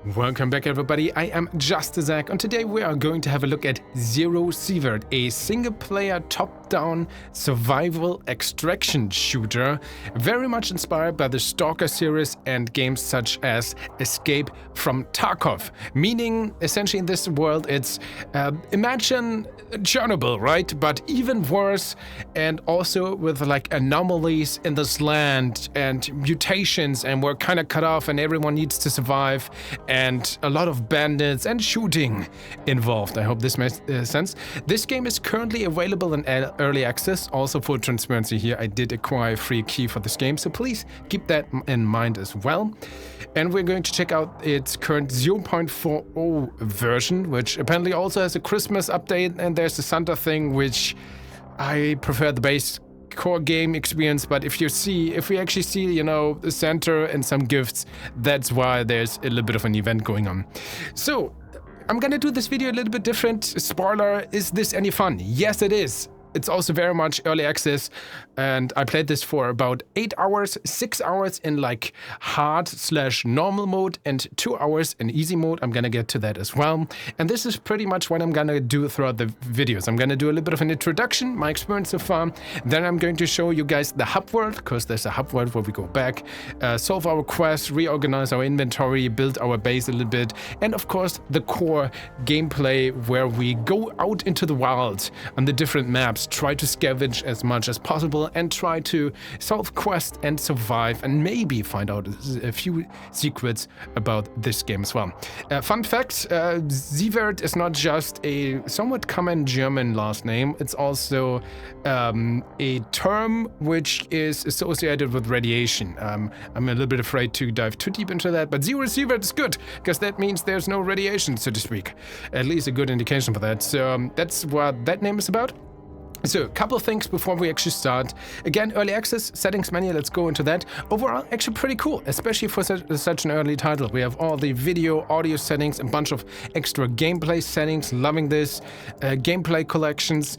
Welcome back everybody, I am JustDaZack and today we are going to have a look at ZERO Sievert, a single-player top-down survival extraction shooter, very much inspired by the Stalker series and games such as Escape from Tarkov, meaning essentially in this world it's imagine Chernobyl, right? But even worse, and also with like anomalies in this land and mutations, and we're kind of cut off and everyone needs to survive, and a lot of bandits and shooting involved. I hope this makes sense. This game is currently available in early access. Also, for transparency here, I did acquire a free key for this game, so please keep that in mind as well. And we're going to check out its current 0.40 version, which apparently also has a Christmas update, and there's the Santa thing, which I prefer the base core game experience, but if we actually see, you know, the Santa and some gifts, that's why there's a little bit of an event going on. So I'm gonna do this video a little bit different. Spoiler, is this any fun? Yes, it is. It's also very much early access, and I played this for about 8 hours, 6 hours in like hard/normal mode, and 2 hours in easy mode. I'm gonna get to that as well. And this is pretty much what I'm gonna do throughout the videos. I'm gonna do a little bit of an introduction, my experience so far. Then I'm going to show you guys the hub world, because there's a hub world where we go back, solve our quests, reorganize our inventory, build our base a little bit, and of course the core gameplay where we go out into the wild on the different maps, try to scavenge as much as possible, and try to solve quests and survive, and maybe find out a few secrets about this game as well. Fun fact, Sievert is not just a somewhat common German last name, it's also a term which is associated with radiation. I'm a little bit afraid to dive too deep into that, but ZERO Sievert is good, because that means there's no radiation, so to speak. At least a good indication for that. So that's what that name is about. So, a couple of things before we actually start. Again, early access, settings menu, let's go into that. Overall, actually pretty cool, especially for such an early title. We have all the video, audio settings, a bunch of extra gameplay settings, loving this, gameplay collections.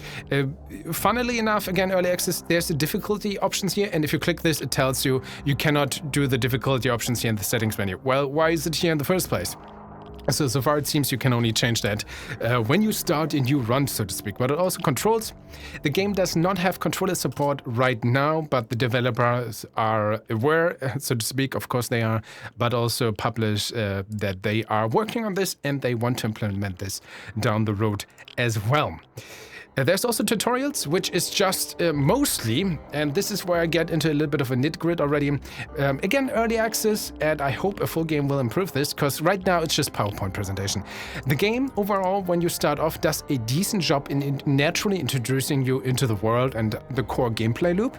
Funnily enough, again, early access, there's the difficulty options here, and if you click this, it tells you you cannot do the difficulty options here in the settings menu. Well, why is it here in the first place? So far it seems you can only change that when you start a new run, so to speak. But it also controls. The game does not have controller support right now, but the developers are aware, so to speak, of course they are, but also publish that they are working on this and they want to implement this down the road as well. There's also tutorials, which is just mostly, and this is where I get into a little bit of a nitgrit already. Again, early access, and I hope a full game will improve this, because right now it's just PowerPoint presentation. The game overall, when you start off, does a decent job in naturally introducing you into the world and the core gameplay loop.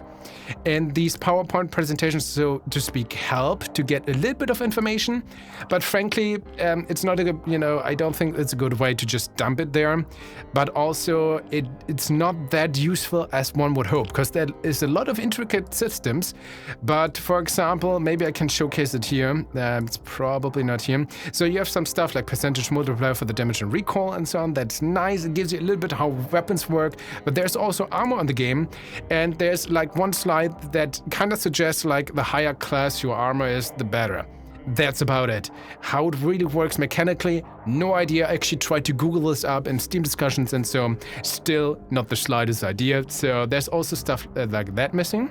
And these PowerPoint presentations, so to speak, help to get a little bit of information, but frankly, it's not a good, you know, I don't think it's a good way to just dump it there, but also it's not that useful as one would hope, because there is a lot of intricate systems. But for example, maybe I can showcase it here. It's probably not here. So you have some stuff like percentage multiplier for the damage and recall and so on. That's nice. It gives you a little bit how weapons work, but there's also armor in the game, and there's like one slide that kind of suggests like the higher class your armor is, the better. That's about it. How it really works mechanically, no idea. I actually tried to Google this up in Steam discussions and so still not the slightest idea. So there's also stuff like that missing,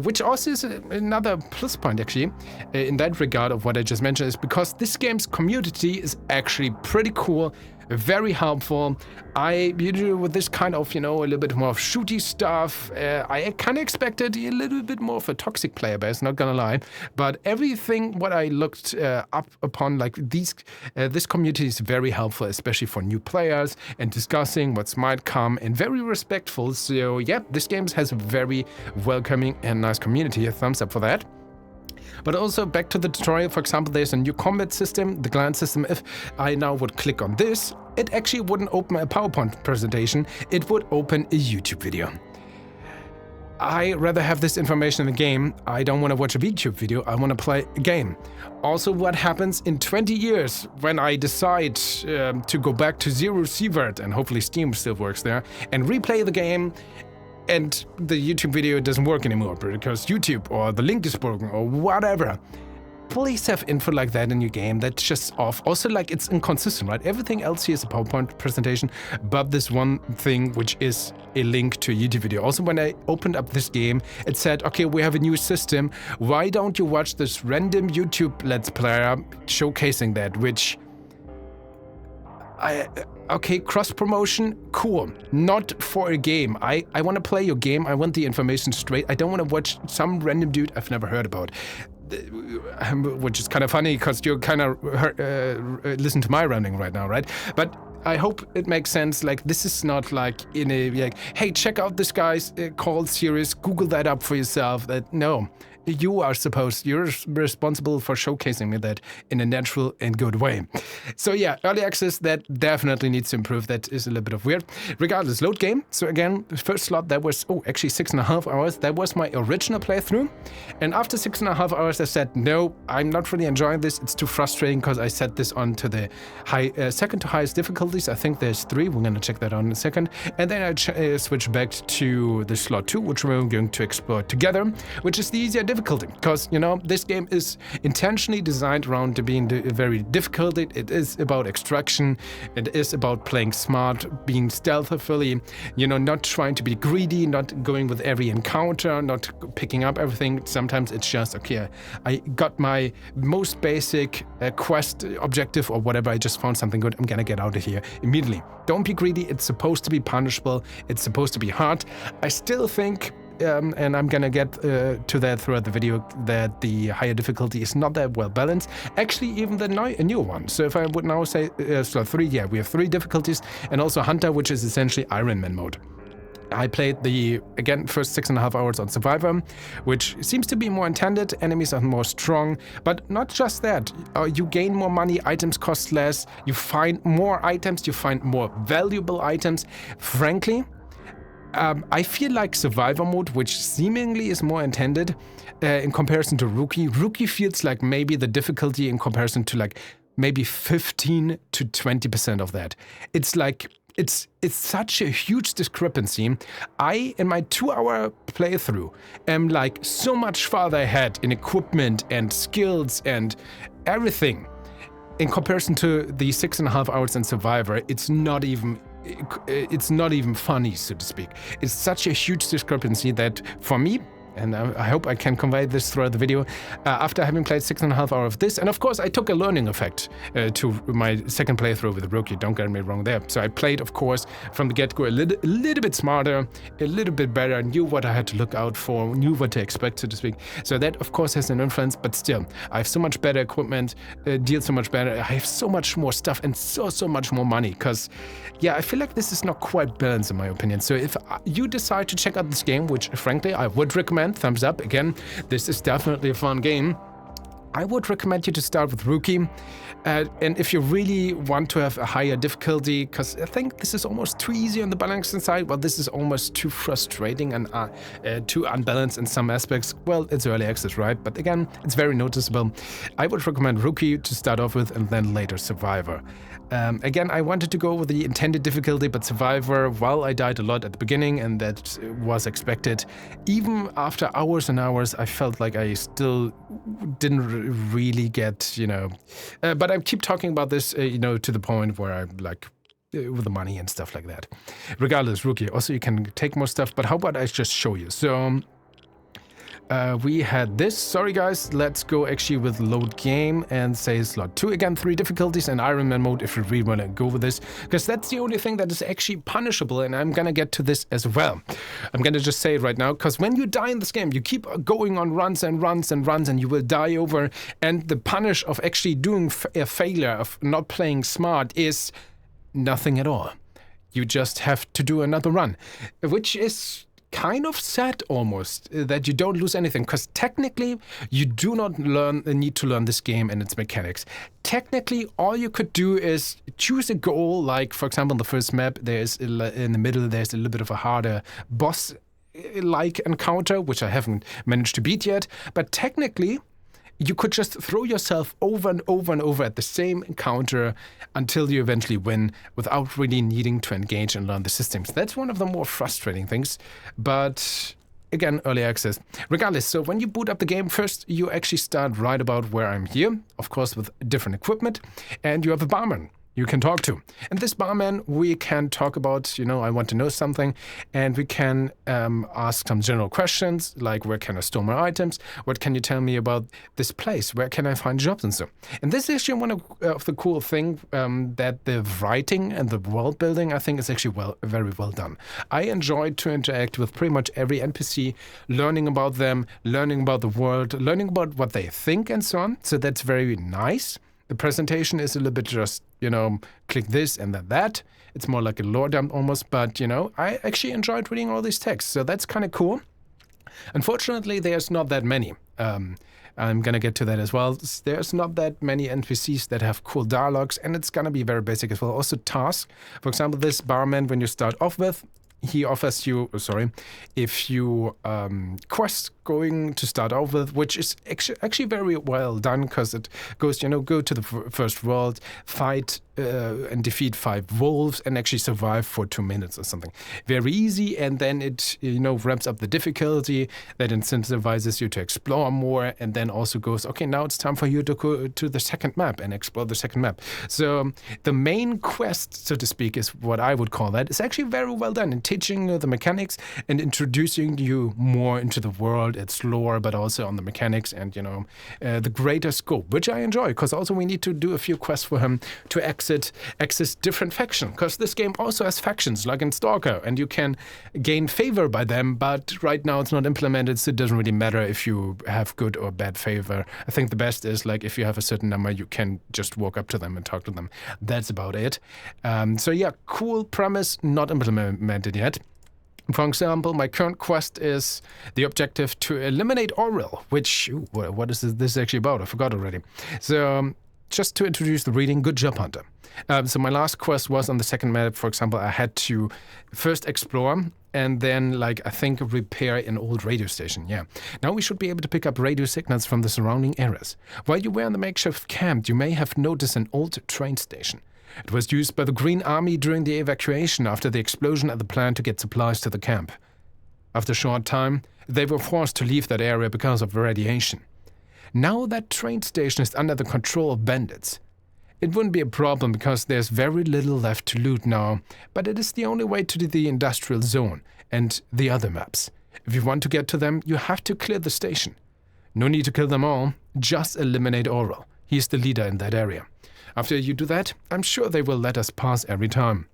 which also is another plus point actually in that regard of what I just mentioned, is because this game's community is actually pretty cool, very helpful. With this kind of, you know, a little bit more of shooty stuff, I kind of expected a little bit more of a toxic player base, not gonna lie. But everything what I looked up upon, like this community is very helpful, especially for new players and discussing what might come, and very respectful. So yeah, this game has a very welcoming and nice community. A thumbs up for that. But also back to the tutorial, for example, there's a new combat system, the glance system. If I now would click on this, it actually wouldn't open a PowerPoint presentation, it would open a YouTube video. I rather have this information in the game. I don't want to watch a YouTube video, I want to play a game. Also, what happens in 20 years when I decide to go back to ZERO Sievert, and hopefully Steam still works there, and replay the game, and the YouTube video doesn't work anymore because YouTube or the link is broken or whatever. please have info like that in your game. That's just off. Also, like, it's inconsistent, right? Everything else here is a PowerPoint presentation, but this one thing, which is a link to a YouTube video. Also, when I opened up this game, it said, okay, we have a new system. Why don't you watch this random YouTube Let's Player showcasing that, which... Okay, cross-promotion, cool. Not for a game. I want to play your game. I want the information straight. I don't want to watch some random dude I've never heard about. Which is kind of funny, because you're kind of listen to my rambling right now, right? But I hope it makes sense. Like, this is not like in a, like, hey, check out this guy's call series, Google that up for yourself. No. You're responsible for showcasing me that in a natural and good way. So yeah, early access, that definitely needs to improve. That is a little bit of weird. Regardless, load game. So again, the first slot, that was, actually 6.5 hours. That was my original playthrough. And after 6.5 hours, I said, no, I'm not really enjoying this. It's too frustrating, because I set this on to the second to highest difficulties. I think there's 3. We're going to check that out in a second. And then I switched back to the slot 2, which we're going to explore together, which is the easier difficulty, because, you know, this game is intentionally designed around being very difficult. It is about extraction. It is about playing smart, being stealthily, you know, not trying to be greedy, not going with every encounter, not picking up everything. Sometimes it's just, okay, I got my most basic quest objective or whatever. I just found something good. I'm gonna get out of here immediately. Don't be greedy. It's supposed to be punishable. It's supposed to be hard. I still think, and I'm gonna get to that throughout the video, that the higher difficulty is not that well balanced. Actually, even the new one. So if I would now say slot 3, yeah, we have 3 difficulties, and also Hunter, which is essentially Iron Man mode. I played the, again, first 6.5 hours on Survivor, which seems to be more intended. Enemies are more strong, but not just that. You gain more money, items cost less, you find more items, you find more valuable items. Frankly, I feel like Survivor mode, which seemingly is more intended in comparison to Rookie. Rookie feels like maybe the difficulty in comparison to like maybe 15 to 20% of that. It's like, it's such a huge discrepancy. I, in my 2-hour playthrough, am like so much farther ahead in equipment and skills and everything. In comparison to the 6.5 hours in Survivor, it's not even funny, so to speak. It's such a huge discrepancy that for me, and I hope I can convey this throughout the video, after having played 6.5 hours of this, and of course I took a learning effect to my second playthrough with Rookie, don't get me wrong there. So I played, of course, from the get-go a little bit smarter, a little bit better, knew what I had to look out for, knew what to expect, so to speak. So that, of course, has an influence, but still, I have so much better equipment, deal so much better, I have so much more stuff, and so much more money, because, yeah, I feel like this is not quite balanced in my opinion. So if you decide to check out this game, which, frankly, I would recommend, thumbs up. Again, this is definitely a fun game. I would recommend you to start with Rookie. And if you really want to have a higher difficulty, because I think this is almost too easy on the balancing side, well, this is almost too frustrating and too unbalanced in some aspects. Well, it's early access, right? But again, it's very noticeable. I would recommend Rookie to start off with, and then later Survivor. Again, I wanted to go with the intended difficulty, but Survivor, while I died a lot at the beginning, and that was expected, even after hours and hours, I felt like I still didn't really get, you know, but I keep talking about this, you know, to the point where I'm like, with the money and stuff like that. Regardless, Rookie, also you can take more stuff, but how about I just show you? So, we had this. Sorry guys, let's go actually with load game and say slot 2. Again, 3 difficulties and Iron Man mode if you really want to go with this, because that's the only thing that is actually punishable, and I'm gonna get to this as well. I'm gonna just say it right now, because when you die in this game, you keep going on runs and runs and runs, and you will die over, and the punish of actually doing a failure, of not playing smart, is nothing at all. You just have to do another run, which is kind of sad almost, that you don't lose anything, because technically you do not need to learn this game and its mechanics. Technically, all you could do is choose a goal, like for example in the first map, there's in the middle there's a little bit of a harder boss-like encounter, which I haven't managed to beat yet, but technically you could just throw yourself over and over and over at the same encounter until you eventually win without really needing to engage and learn the systems. That's one of the more frustrating things. But again, early access. Regardless, so when you boot up the game, first you actually start right about where I'm here, of course with different equipment, and you have a barman you can talk to. And this barman, we can talk about, I want to know something, and we can ask some general questions, like where can I store my items? What can you tell me about this place? Where can I find jobs and so? And this is actually one of the cool things that the writing and the world building, I think, is actually very well done. I enjoyed to interact with pretty much every NPC, learning about them, learning about the world, learning about what they think and so on. So that's very nice. The presentation is a little bit just, click this and then that. It's more like a lore dump almost, but, I actually enjoyed reading all these texts, so that's kind of cool. Unfortunately, there's not that many. I'm going to get to that as well. There's not that many NPCs that have cool dialogues, and it's going to be very basic as well. Also tasks. For example, this barman, when you start off with, he offers you, if you quest going to start off with, which is actually very well done, because it goes, go to the first world, fight and defeat 5 wolves, and actually survive for 2 minutes or something. Very easy, and then it, ramps up the difficulty, that incentivizes you to explore more, and then also goes, okay, now it's time for you to go to the second map and explore the second map. So the main quest, so to speak, is what I would call that. It's actually very well done in teaching the mechanics and introducing you more into the world, its lore, but also on the mechanics and, the greater scope, which I enjoy, because also we need to do a few quests for him to access different factions, because this game also has factions, like in Stalker, and you can gain favor by them, but right now it's not implemented, so it doesn't really matter if you have good or bad favor. I think the best is, like, if you have a certain number, you can just walk up to them and talk to them. That's about it. So yeah, cool premise, not implemented yet. For example, my current quest is the objective to eliminate Orwell, which, what is this actually about? I forgot already. So, just to introduce the reading, good job, Hunter. So my last quest was on the second map. For example, I had to first explore and then, I think, repair an old radio station. Yeah. Now we should be able to pick up radio signals from the surrounding areas. While you were in the makeshift camp, you may have noticed an old train station. It was used by the Green Army during the evacuation after the explosion at the plant to get supplies to the camp. After a short time, they were forced to leave that area because of radiation. Now that train station is under the control of bandits. It wouldn't be a problem because there's very little left to loot now, but it is the only way to the industrial zone and the other maps. If you want to get to them, you have to clear the station. No need to kill them all, just eliminate Orwell. He's the leader in that area. After you do that, I'm sure they will let us pass every time.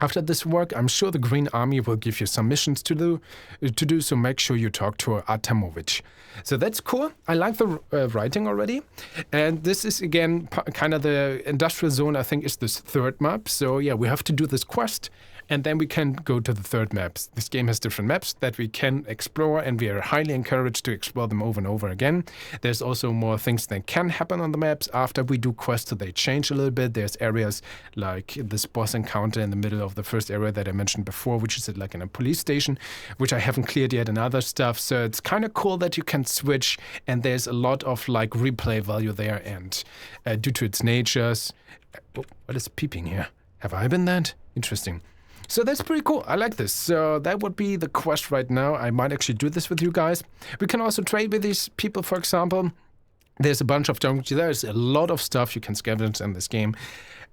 After this work, I'm sure the Green Army will give you some missions to do, so make sure you talk to Artemovich. So that's cool. I like the writing already. And this is, again, kind of the industrial zone, I think, is this third map. So yeah, we have to do this quest, and then we can go to the third maps. This game has different maps that we can explore, and we are highly encouraged to explore them over and over again. There's also more things that can happen on the maps after we do quests, so they change a little bit. There's areas like this boss encounter in the middle of the first area that I mentioned before, which is like in a police station, which I haven't cleared yet, and other stuff. So it's kind of cool that you can switch, and there's a lot of replay value there, and due to its natures. What is peeping here? Have I been that? Interesting. So that's pretty cool. I like this. So that would be the quest right now. I might actually do this with you guys. We can also trade with these people, for example. There's a bunch of junk. There's a lot of stuff you can scavenge in this game.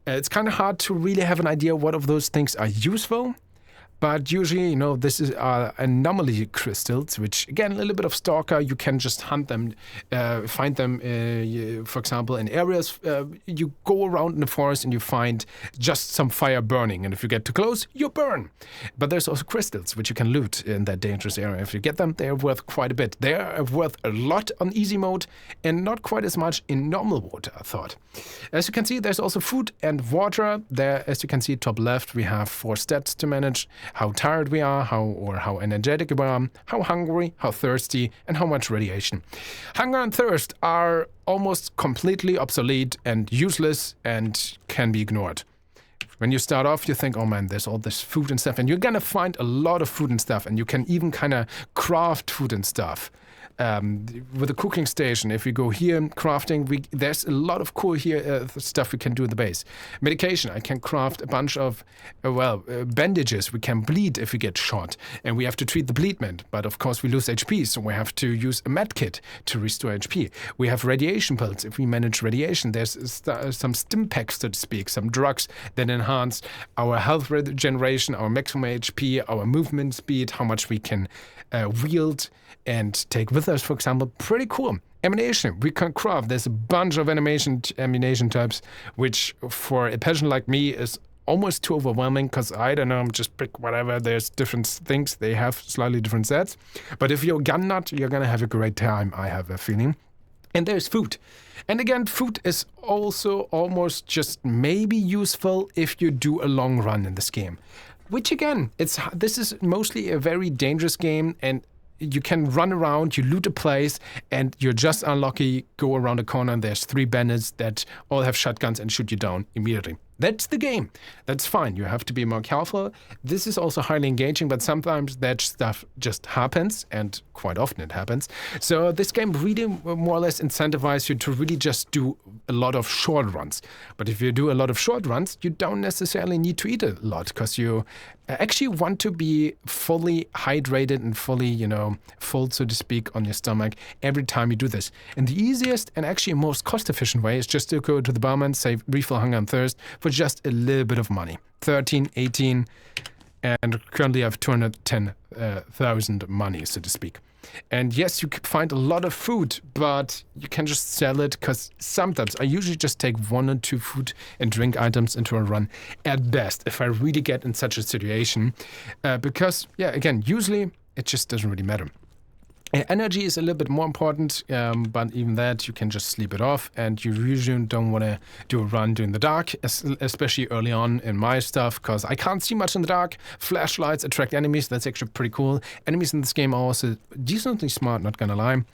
It's kind of hard to really have an idea what of those things are useful. But usually, this is anomaly crystals, which, again, a little bit of Stalker. You can just hunt them, find them, for example, in areas. You go around in the forest and you find just some fire burning. And if you get too close, you burn. But there's also crystals, which you can loot in that dangerous area. If you get them, they're worth quite a bit. They are worth a lot on easy mode and not quite as much in normal mode, I thought. As you can see, there's also food and water. There, as you can see, top left, we have 4 stats to manage. How tired we are, how energetic we are, how hungry, how thirsty, and how much radiation. Hunger and thirst are almost completely obsolete and useless and can be ignored. When you start off, you think, oh man, there's all this food and stuff, and you're gonna find a lot of food and stuff, and you can even kind of craft food and stuff. with the cooking station, if we go here, crafting, there's a lot of cool here stuff we can do in the base. Medication, I can craft a bunch of, bandages. We can bleed if we get shot, and we have to treat the bleedment. But of course, we lose HP, so we have to use a med kit to restore HP. We have radiation pills. If we manage radiation, there's some stim packs, so to speak, some drugs that enhance our health regeneration, our maximum HP, our movement speed, how much we can wield and take with us, for example. Pretty cool. Ammunition, we can craft. There's a bunch of ammunition types, which for a person like me is almost too overwhelming, because I don't know, just pick whatever. There's different things. They have slightly different sets. But if you're a gun nut, you're going to have a great time, I have a feeling. And there's food. And again, food is also almost just maybe useful if you do a long run in this game. Which again, this is mostly a very dangerous game, and you can run around, you loot a place, and you're just unlucky, go around a corner, and there's 3 bandits that all have shotguns and shoot you down immediately. That's the game. That's fine. You have to be more careful. This is also highly engaging, but sometimes that stuff just happens, and quite often it happens. So this game really more or less incentivizes you to really just do a lot of short runs. But if you do a lot of short runs, you don't necessarily need to eat a lot, because you actually want to be fully hydrated and fully, full, so to speak, on your stomach every time you do this. And the easiest and actually most cost-efficient way is just to go to the barman, say refill hunger and thirst for just a little bit of money. 13, 18, and currently I have 210,000 money, so to speak. And yes, you can find a lot of food, but you can just sell it, because sometimes I usually just take 1 or 2 food and drink items into a run at best, if I really get in such a situation. Because, again, usually it just doesn't really matter. Energy is a little bit more important, but even that, you can just sleep it off, and you usually don't want to do a run during the dark, especially early on in my stuff, because I can't see much in the dark. Flashlights attract enemies. That's actually pretty cool. Enemies in this game are also decently smart, not gonna lie.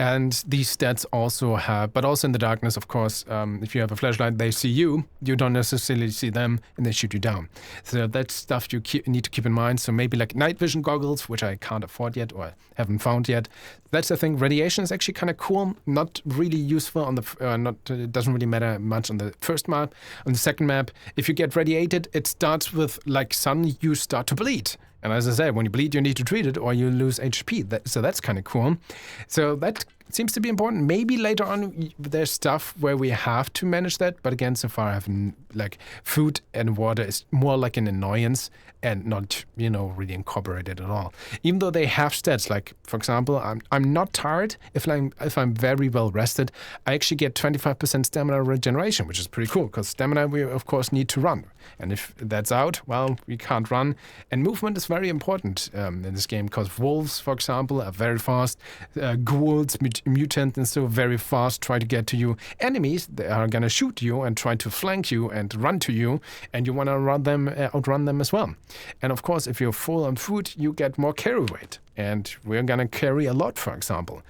And these stats also have, but also in the darkness, of course, if you have a flashlight, they see you. You don't necessarily see them, and they shoot you down. So that's stuff you need to keep in mind. So maybe like night vision goggles, which I can't afford yet or haven't found yet. That's the thing. Radiation is actually kind of cool. Not really useful on the, it doesn't really matter much on the first map. On the second map, if you get radiated, it starts with like suddenly you start to bleed. And as I said, when you bleed, you need to treat it or you lose HP. So that's kind of cool. So that seems to be important. Maybe later on there's stuff where we have to manage that. But again, so far I have like food and water is more like an annoyance and not, really incorporated at all. Even though they have stats, like for example, I'm not tired if I'm very well rested. I actually get 25% stamina regeneration, which is pretty cool because stamina we of course need to run. And if that's out, well, we can't run. And movement is very important in this game because wolves, for example, are very fast. Ghouls, mutants, and so very fast try to get to you. Enemies, they are gonna shoot you and try to flank you and run to you, and you wanna outrun them as well. And of course, if you're full on food, you get more carry weight. And we're going to carry a lot, for example.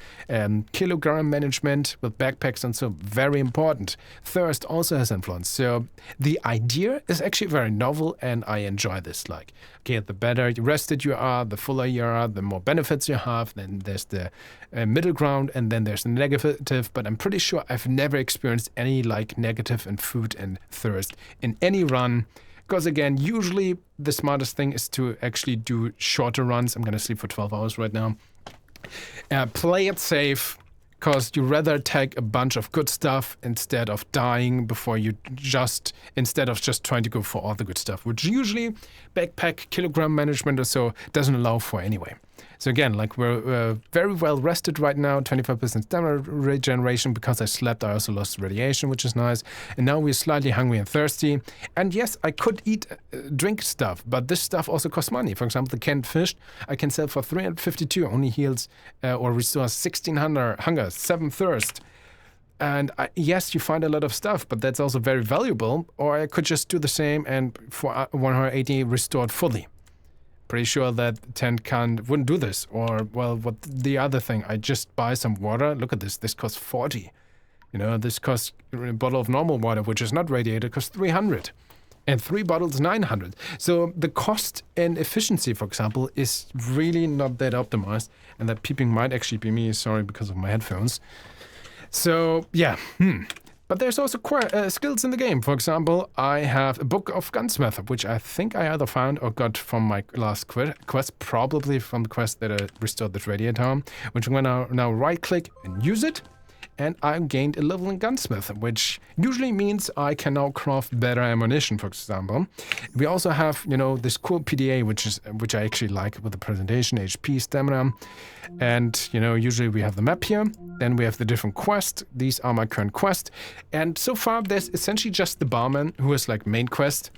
Kilogram management with backpacks and so very important. Thirst also has influence. So the idea is actually very novel and I enjoy this. Like, okay, the better rested you are, the fuller you are, the more benefits you have. Then there's the middle ground and then there's the negative. But I'm pretty sure I've never experienced any like negative in food and thirst in any run. Because again, usually the smartest thing is to actually do shorter runs. I'm going to sleep for 12 hours right now. Play it safe, because you rather take a bunch of good stuff instead of dying instead of just trying to go for all the good stuff, which usually backpack kilogram management or so doesn't allow for anyway. So again, like we're very well rested right now, 25% stamina regeneration because I slept. I also lost radiation, which is nice. And now we're slightly hungry and thirsty. And yes, I could drink stuff, but this stuff also costs money. For example, the canned fish I can sell for 352, only heals or restores 1600 hunger, 7 thirst. And yes, you find a lot of stuff, but that's also very valuable. Or I could just do the same and for 180 restored fully. Pretty sure that tent wouldn't do this. Or, well, what the other thing, I just buy some water. Look at this. This costs 40. This costs a bottle of normal water, which is not radiated, costs 300. And 3 bottles 900. So the cost and efficiency, for example, is really not that optimized. And that peeping might actually be me, sorry, because of my headphones. So yeah, But there's also skills in the game. For example, I have a book of gunsmith, which I think I either found or got from my last quest, probably from the quest that I restored this radiator, which I'm gonna now right click and use it. And I gained a level in gunsmith, which usually means I can now craft better ammunition, for example. We also have, you know, this cool PDA, which I actually like with the presentation, HP, stamina. And, you know, usually we have the map here. Then we have the different quests. These are my current quests. And so far, there's essentially just the barman, who is like main quest.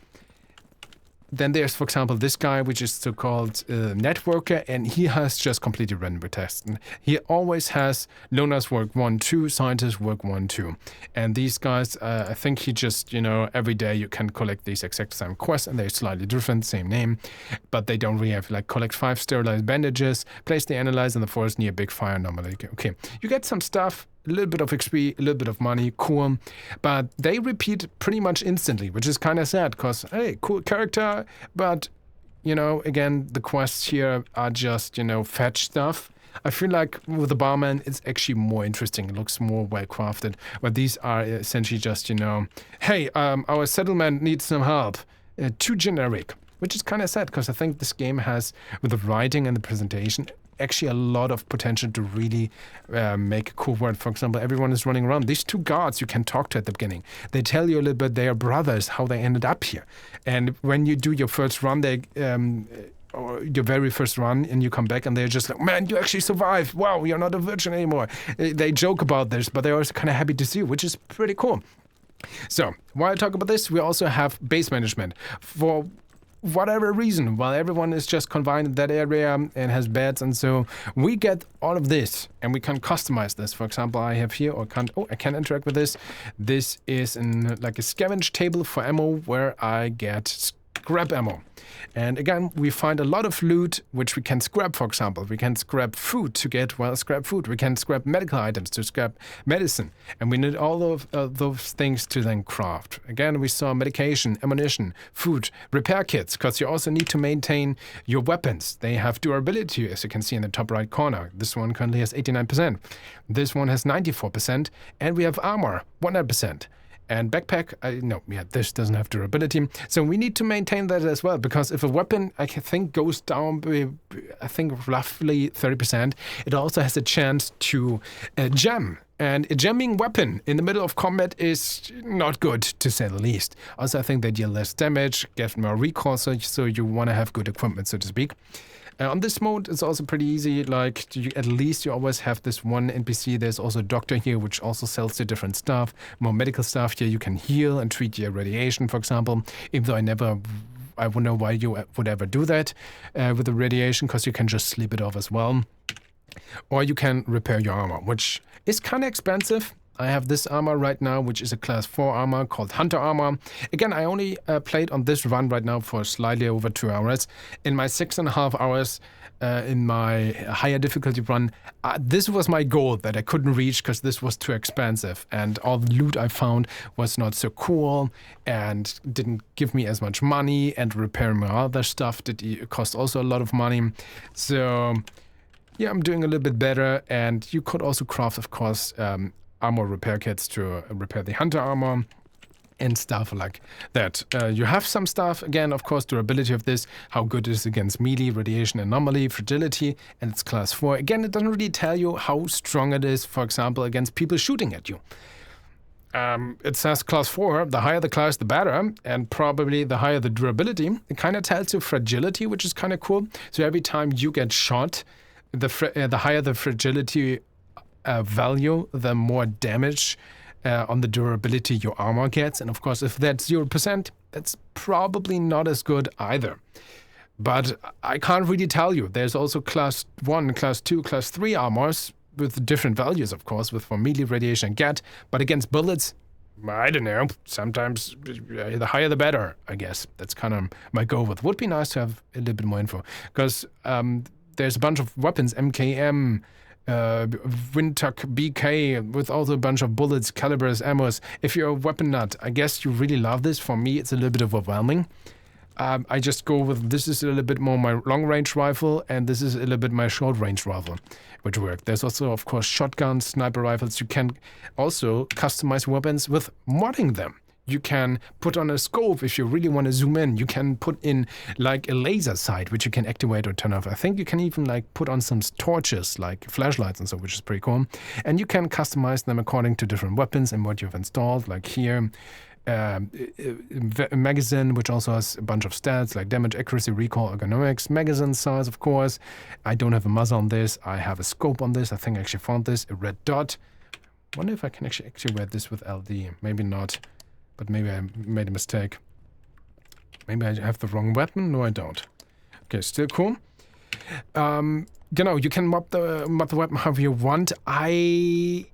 Then there's, for example, this guy, which is so-called networker, and he has just completed random testing. He always has loners work 1, 2, scientists work 1, 2. And these guys, I think he just, you know, every day you can collect these exact same quests, and they're slightly different, same name, but they don't really have, like, collect 5 sterilized bandages, place the analyzer in the forest near a big fire normally. Okay, you get some stuff, a little bit of XP, a little bit of money, cool. But they repeat pretty much instantly, which is kind of sad, because, hey, cool character, but, you know, again, the quests here are just, you know, fetch stuff. I feel like with the barman, it's actually more interesting. It looks more well-crafted. But these are essentially just, you know, hey, our settlement needs some help. Too generic, which is kind of sad, because I think this game has, with the writing and the presentation, actually a lot of potential to really make a cool world. For example, everyone is running around. These 2 guards you can talk to at the beginning. They tell you a little bit they are brothers, how they ended up here. And when you do your first run, or your very first run, and you come back and they're just like, man, you actually survived. Wow, you're not a virgin anymore. They joke about this, but they're also kind of happy to see you, which is pretty cool. So, while I talk about this, we also have base management. For whatever reason, while everyone is just confined in that area and has beds, and so we get all of this and we can customize this. For example, I have here, I can interact with this. This is like a scavenge table for ammo where I get scrap ammo. And again, we find a lot of loot which we can scrap, for example. We can scrap food to get, well, scrap food. We can scrap medical items to scrap medicine. And we need all of those things to then craft. Again, we saw medication, ammunition, food, repair kits, because you also need to maintain your weapons. They have durability, as you can see in the top right corner. This one currently has 89%. This one has 94%. And we have armor, 100%. And backpack, this doesn't have durability. So we need to maintain that as well, because if a weapon, I think, goes down by, I think, roughly 30%, it also has a chance to jam. And a jamming weapon in the middle of combat is not good, to say the least. Also, I think they deal less damage, get more recoil, so you want to have good equipment, so to speak. On this mode, it's also pretty easy, like, at least you always have this one NPC. There's also a doctor here, which also sells you different stuff, more medical stuff here. You can heal and treat your radiation, for example, even though I wonder why you would ever do that with the radiation, because you can just sleep it off as well. Or you can repair your armor, which is kind of expensive. I have this armor right now, which is a class 4 armor called Hunter Armor. Again, I only played on this run right now for slightly over 2 hours. In my 6.5 hours, in my higher difficulty run, this was my goal that I couldn't reach because this was too expensive. And all the loot I found was not so cool and didn't give me as much money, and repairing my other stuff did cost also a lot of money. So, yeah, I'm doing a little bit better. And you could also craft, of course, armor repair kits to repair the hunter armor and stuff like that. You have some stuff, again, of course, durability of this, how good it is against melee, radiation anomaly, fragility, and it's class 4. Again, it doesn't really tell you how strong it is, for example, against people shooting at you. It says class 4, the higher the class, the better, and probably the higher the durability. It kind of tells you fragility, which is kind of cool. So every time you get shot, the higher the fragility value, the more damage on the durability your armor gets. And of course, if that's 0%, that's probably not as good either. But I can't really tell you. There's also class 1, class 2, class 3 armors with different values, of course, with for melee, radiation, and get. But against bullets, I don't know. Sometimes the higher the better, I guess. That's kind of my goal with. Would be nice to have a little bit more info. Because there's a bunch of weapons, MKM, Windtuck BK with also a bunch of bullets, calibers, ammos. If you're a weapon nut, I guess you really love this. For me, it's a little bit overwhelming. I just go with, this is a little bit more my long-range rifle, and this is a little bit my short-range rifle, which work. There's also, of course, shotguns, sniper rifles. You can also customize weapons with modding them. You can put on a scope if you really want to zoom in. You can put in like a laser sight, which you can activate or turn off. I think you can even like put on some torches, like flashlights and so, which is pretty cool. And you can customize them according to different weapons and what you've installed, like here. A magazine, which also has a bunch of stats like damage, accuracy, recall, ergonomics, magazine size, of course. I don't have a muzzle on this. I have a scope on this. I think I actually found this, a red dot. Wonder if I can actually activate this with LD. Maybe not, but maybe I made a mistake. Maybe I have the wrong weapon. No, I don't. Okay, still cool. You know, you can mod the weapon however you want. I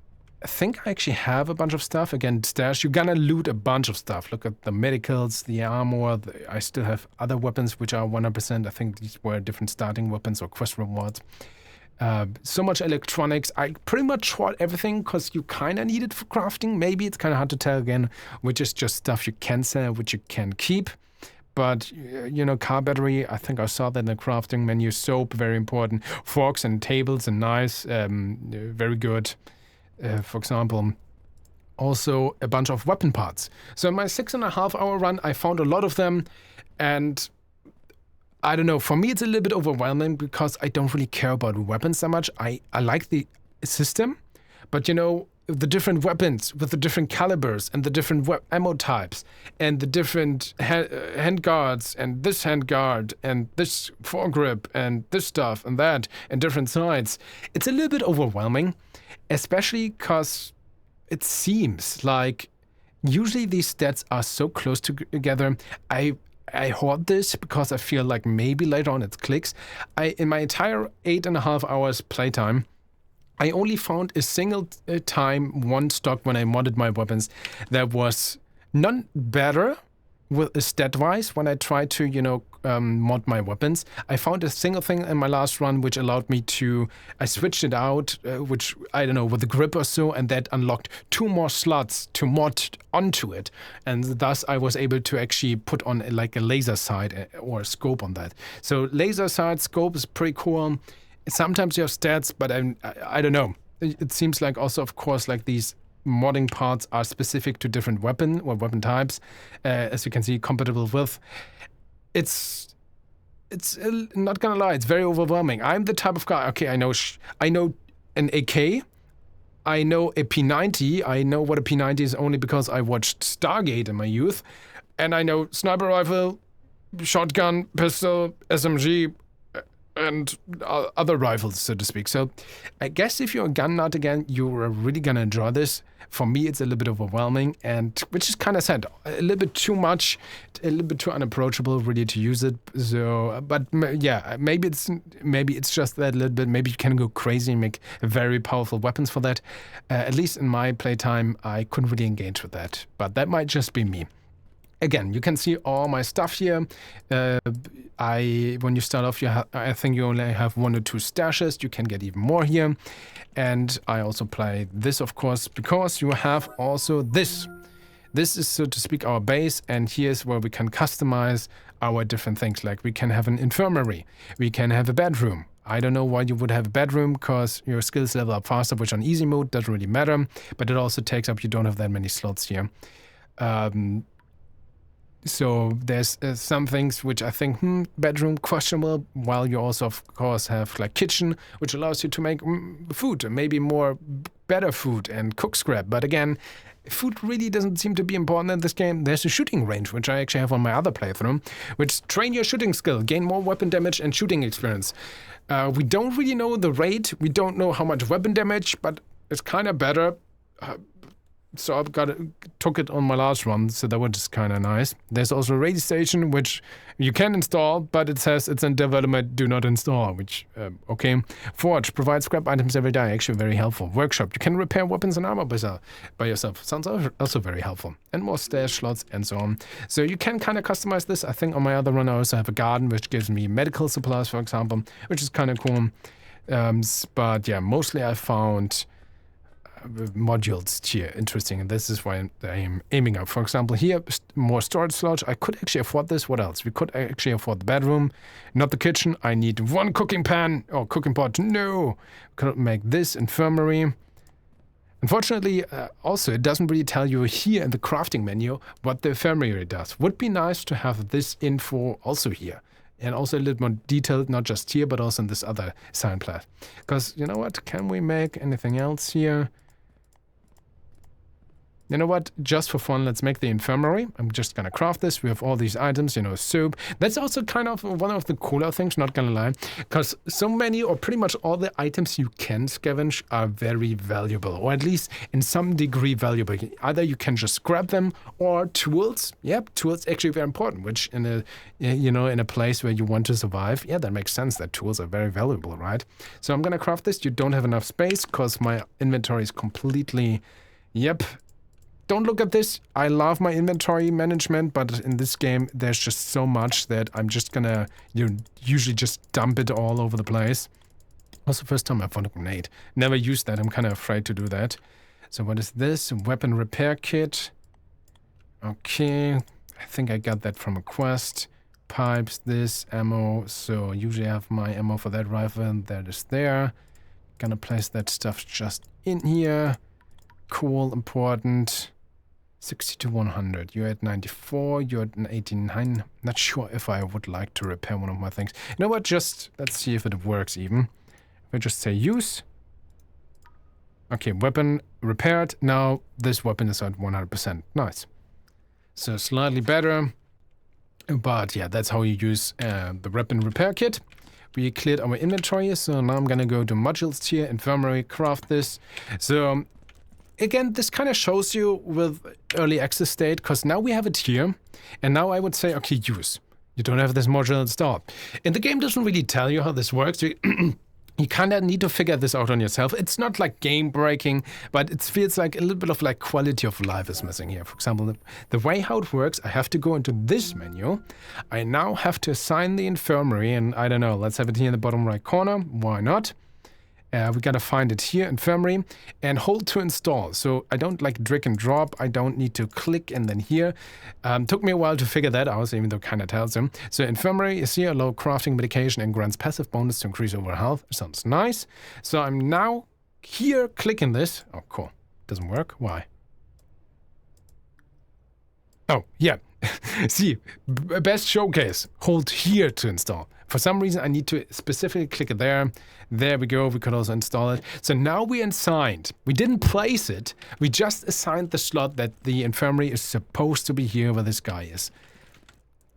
think I actually have a bunch of stuff. Again, stash. You're gonna loot a bunch of stuff. Look at the medicals, the armor. I still have other weapons which are 100%. I think these were different starting weapons or quest rewards. So much electronics. I pretty much tried everything because you kind of need it for crafting. Maybe it's kind of hard to tell again, which is just stuff you can sell, which you can keep. But, you know, car battery, I think I saw that in the crafting menu. Soap, very important. Forks and tables and knives, very good. For example, also a bunch of weapon parts. So in my 6.5 hour run, I found a lot of them, and I don't know, for me it's a little bit overwhelming because I don't really care about weapons that much. I like the system, but you know, the different weapons with the different calibers and the different ammo types and the different hand guards and this hand guard and this foregrip and this stuff and that and different sides. It's a little bit overwhelming, especially because it seems like usually these stats are so close together. I hoard this because I feel like maybe later on it clicks. In my entire 8.5 hours playtime, I only found a single time one stock when I modded my weapons that was none better with stat-wise when I tried to, you know, mod my weapons. I found a single thing in my last run which allowed me to, I switched it out, which, I don't know, with a grip or so, and that unlocked 2 more slots to mod onto it. And thus I was able to actually put on like a laser sight or a scope on that. So laser sight, scope is pretty cool. Sometimes you have stats, but I don't know. It seems like also, of course, like these modding parts are specific to different weapon or weapon types, as you can see, compatible with. It's not gonna lie, it's very overwhelming. I'm the type of guy. Okay, I know an AK. I know a P90. I know what a P90 is only because I watched Stargate in my youth, and I know sniper rifle, shotgun, pistol, SMG. And other rifles, so to speak. So I guess if you're a gun nut again, you're really gonna enjoy this. For me, it's a little bit overwhelming, and which is kind of sad. A little bit too much, a little bit too unapproachable, really, to use it. So, but yeah, maybe it's just that little bit. Maybe you can go crazy and make very powerful weapons for that. At least in my playtime, I couldn't really engage with that. But that might just be me. Again, you can see all my stuff here. When you start off, I think you only have 1 or 2 stashes. You can get even more here. And I also play this, of course, because you have also this. This is, so to speak, our base, and here's where we can customize our different things. Like we can have an infirmary. We can have a bedroom. I don't know why you would have a bedroom, because your skills level up faster, which on easy mode doesn't really matter. But it also takes up, you don't have that many slots here. So there's some things which I think, bedroom, questionable, while you also, of course, have like kitchen, which allows you to make food, maybe more better food and cook scrap. But again, food really doesn't seem to be important in this game. There's a shooting range, which I actually have on my other playthrough, which train your shooting skill, gain more weapon damage and shooting experience. We don't really know the rate. We don't know how much weapon damage, but it's kind of better. So I took it on my last run, so that was just kind of nice. There's also a radio station, which you can install, but it says it's in development, do not install, which, okay. Forge, provides scrap items every day, actually very helpful. Workshop, you can repair weapons and armor by yourself. Sounds also very helpful. And more stash slots and so on. So you can kind of customize this. I think on my other run I also have a garden, which gives me medical supplies, for example, which is kind of cool. But yeah, mostly I found modules tier interesting, and this is why I'm aiming up. For example, here, more storage slots. I could actually afford this. What else? We could actually afford the bedroom, not the kitchen. I need one cooking pan or cooking pot. No, could make this infirmary. Unfortunately, also, it doesn't really tell you here in the crafting menu what the infirmary does. Would be nice to have this info also here. And also a little more detailed, not just here, but also in this other sign plat. Because, you know what, can we make anything else here? You know what, just for fun, let's make the infirmary. I'm just gonna craft this. We have all these items, you know, soup. That's also kind of one of the cooler things, not gonna lie. Because so many, or pretty much all the items you can scavenge are very valuable. Or at least in some degree valuable. Either you can just grab them, or tools. Yep, tools actually very important, which in a, you know, in a place where you want to survive, yeah, that makes sense that tools are very valuable, right? So I'm gonna craft this. You don't have enough space, because my inventory is completely, yep. Don't look at this. I love my inventory management, but in this game, there's just so much that I'm just gonna, you know, usually just dump it all over the place. Also, first time I found a grenade. Never used that. I'm kind of afraid to do that. So what is this? Weapon repair kit. Okay. I think I got that from a quest. Pipes, this, ammo. So usually I have my ammo for that rifle, and that is there. Gonna place that stuff just in here. Cool, important. 60 to 100. You're at 94, you're at 89. Not sure if I would like to repair one of my things. You know what, just let's see if it works even. If I just say use. Okay, weapon repaired. Now this weapon is at 100%. Nice. So slightly better. But yeah, that's how you use the weapon repair kit. We cleared our inventory, so now I'm gonna go to modules tier, infirmary, craft this. So again, this kind of shows you with early access state, because now we have it here, and now I would say, okay, use. You don't have this module installed. And the game doesn't really tell you how this works. You kind of need to figure this out on yourself. It's not like game breaking, but it feels like a little bit of like quality of life is missing here. For example, the way how it works, I have to go into this menu. I now have to assign the infirmary, and I don't know, let's have it here in the bottom right corner. Why not? We gotta find it here, infirmary, and hold to install. So I don't like drag and drop. I don't need to click and then here. Took me a while to figure that out, even though it kind of tells them. So infirmary is here, allow crafting medication and grants passive bonus to increase overall health. Sounds nice. So I'm now here clicking this. Oh, cool. Doesn't work. Why? Oh, yeah. See, best showcase. Hold here to install. For some reason, I need to specifically click it there. There we go. We could also install it. So now we assigned. We didn't place it. We just assigned the slot that the infirmary is supposed to be here where this guy is.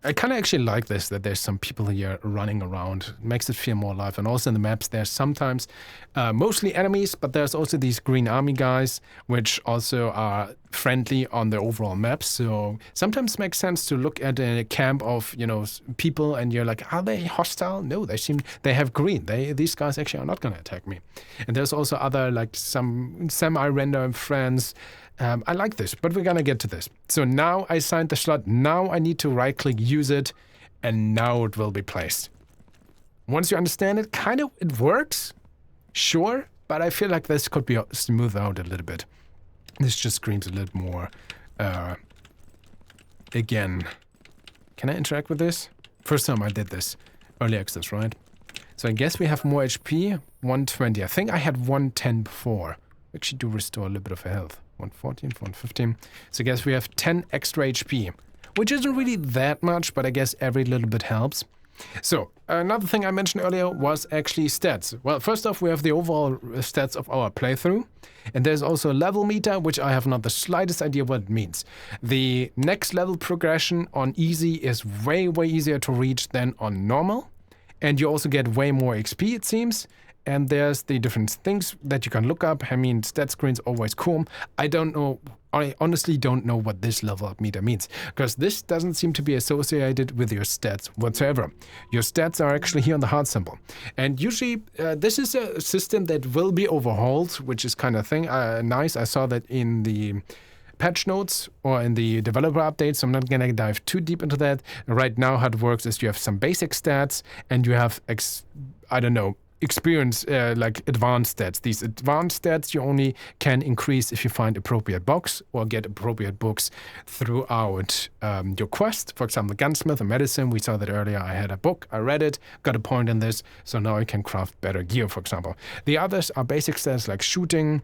I kind of actually like this, that there's some people here running around. It makes it feel more alive. And also in the maps, there's sometimes mostly enemies, but there's also these green army guys, which also are friendly on the overall map. So sometimes it makes sense to look at a camp of, you know, people, and you're like, are they hostile? No, they have green. These guys actually are not going to attack me. And there's also other, like, some semi-random friends. I like this, but we're gonna get to this. So now I signed the slot. Now I need to right-click, use it, and now it will be placed. Once you understand it, kind of it works, sure, but I feel like this could be smoothed out a little bit. This just screams a little more. Again, can I interact with this? First time I did this, early access, right? So I guess we have more HP, 120. I think I had 110 before. We actually do restore a little bit of health. 114, 115. So I guess we have 10 extra HP, which isn't really that much, but I guess every little bit helps. So another thing I mentioned earlier was actually stats. Well, first off, we have the overall stats of our playthrough, and there's also a level meter, which I have not the slightest idea what it means. The next level progression on easy is way, way easier to reach than on normal, and you also get way more XP, it seems. And there's the different things that you can look up. I mean, stat screen's always cool. I don't know. I honestly don't know what this level up meter means, because this doesn't seem to be associated with your stats whatsoever. Your stats are actually here on the heart symbol. And usually, this is a system that will be overhauled, which is kind of thing nice. I saw that in the patch notes or in the developer updates, so I'm not gonna dive too deep into that. Right now, how it works is you have some basic stats, and you have, I don't know, experience, like advanced stats. These advanced stats you only can increase if you find appropriate books or get appropriate books throughout your quest. For example, gunsmith or medicine, we saw that earlier. I had a book, I read it, got a point in this, so now I can craft better gear, for example. The others are basic stats like shooting,